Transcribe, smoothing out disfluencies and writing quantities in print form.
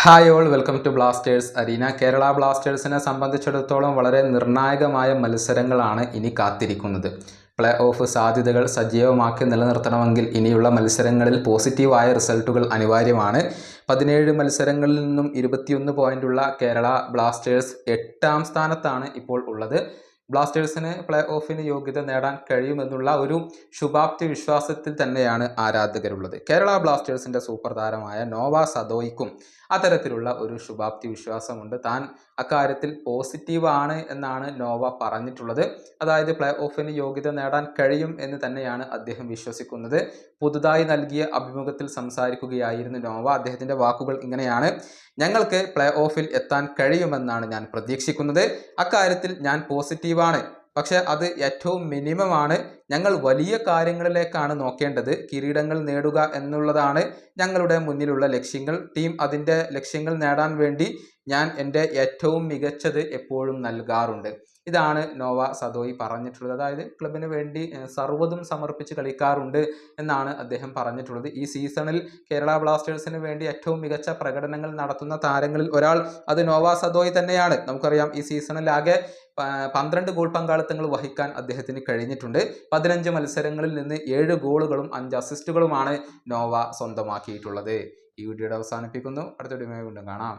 Hi all, welcome to Blasters Arena. Kerala ബ്ലാസ്റ്റേഴ്സിനെ സംബന്ധിച്ചിടത്തോളം വളരെ നിർണായകമായ മത്സരങ്ങളാണ് ഇനി കാത്തിരിക്കുന്നത്. പ്ലേ ഓഫ് സാധ്യതകൾ സജീവമാക്കി നിലനിർത്തണമെങ്കിൽ ഇനിയുള്ള മത്സരങ്ങളിൽ പോസിറ്റീവായ റിസൾട്ടുകൾ അനിവാര്യമാണ്. 17 മത്സരങ്ങളിൽ നിന്നും 21 പോയിൻ്റുള്ള കേരള ബ്ലാസ്റ്റേഴ്സ് 8ാം സ്ഥാനത്താണ് ഇപ്പോൾ ഉള്ളത്. ബ്ലാസ്റ്റേഴ്സിന് പ്ലേ ഓഫിന് യോഗ്യത നേടാൻ കഴിയുമെന്നുള്ള ഒരു ശുഭാപ്തി വിശ്വാസത്തിൽ തന്നെയാണ് ആരാധകരുള്ളത്. കേരള ബ്ലാസ്റ്റേഴ്സിൻ്റെ സൂപ്പർ താരമായ നോവ സദോയ്ക്കും അത്തരത്തിലുള്ള ഒരു ശുഭാപ്തി വിശ്വാസമുണ്ട്. താൻ അക്കാര്യത്തിൽ പോസിറ്റീവാണ് എന്നാണ് നോവ പറഞ്ഞിട്ടുള്ളത്. അതായത് പ്ലേ ഓഫിന് യോഗ്യത നേടാൻ കഴിയും എന്ന് തന്നെയാണ് അദ്ദേഹം വിശ്വസിക്കുന്നത്. പുതുതായി നൽകിയ അഭിമുഖത്തിൽ സംസാരിക്കുകയായിരുന്നു നോവ. അദ്ദേഹത്തിൻ്റെ വാക്കുകൾ ഇങ്ങനെയാണ്: ഞങ്ങൾക്ക് പ്ലേ ഓഫിൽ എത്താൻ കഴിയുമെന്നാണ് ഞാൻ പ്രതീക്ഷിക്കുന്നത്. അക്കാര്യത്തിൽ ഞാൻ പോസിറ്റീവാണ്. പക്ഷെ അത് ഏറ്റവും മിനിമമാണ്. ഞങ്ങൾ വലിയ കാര്യങ്ങളിലേക്കാണ് നോക്കേണ്ടത്. കിരീടങ്ങൾ നേടുക എന്നുള്ളതാണ് ഞങ്ങളുടെ മുന്നിലുള്ള ലക്ഷ്യങ്ങൾ. ടീം അതിൻ്റെ ലക്ഷ്യങ്ങൾ നേടാൻ വേണ്ടി ഞാൻ എൻ്റെ ഏറ്റവും മികച്ചത് എപ്പോഴും നൽകാറുണ്ട്. ഇതാണ് നോവ സദോയി പറഞ്ഞിട്ടുള്ളത്. അതായത് ക്ലബിന് വേണ്ടി സർവ്വതും സമർപ്പിച്ച് കളിക്കാറുണ്ട് എന്നാണ് അദ്ദേഹം പറഞ്ഞിട്ടുള്ളത്. ഈ സീസണിൽ കേരള ബ്ലാസ്റ്റേഴ്സിന് വേണ്ടി ഏറ്റവും മികച്ച പ്രകടനങ്ങൾ നടത്തുന്ന താരങ്ങളിൽ ഒരാൾ അത് നോവ സദോയി തന്നെയാണ്. നമുക്കറിയാം, ഈ സീസണിലാകെ 12 ഗോൾ പങ്കാളിത്തങ്ങൾ വഹിക്കാൻ അദ്ദേഹത്തിന് കഴിഞ്ഞിട്ടുണ്ട്. 15 മത്സരങ്ങളിൽ നിന്ന് 7 ഗോളുകളും 5 അസിസ്റ്റുകളുമാണ് നോവ സ്വന്തമാക്കിയിട്ടുള്ളത്. ഈ വീഡിയോയുടെ അവസാനിപ്പിക്കുന്നു. അടുത്ത വീഡിയോയുമായി വീണ്ടും കാണാം.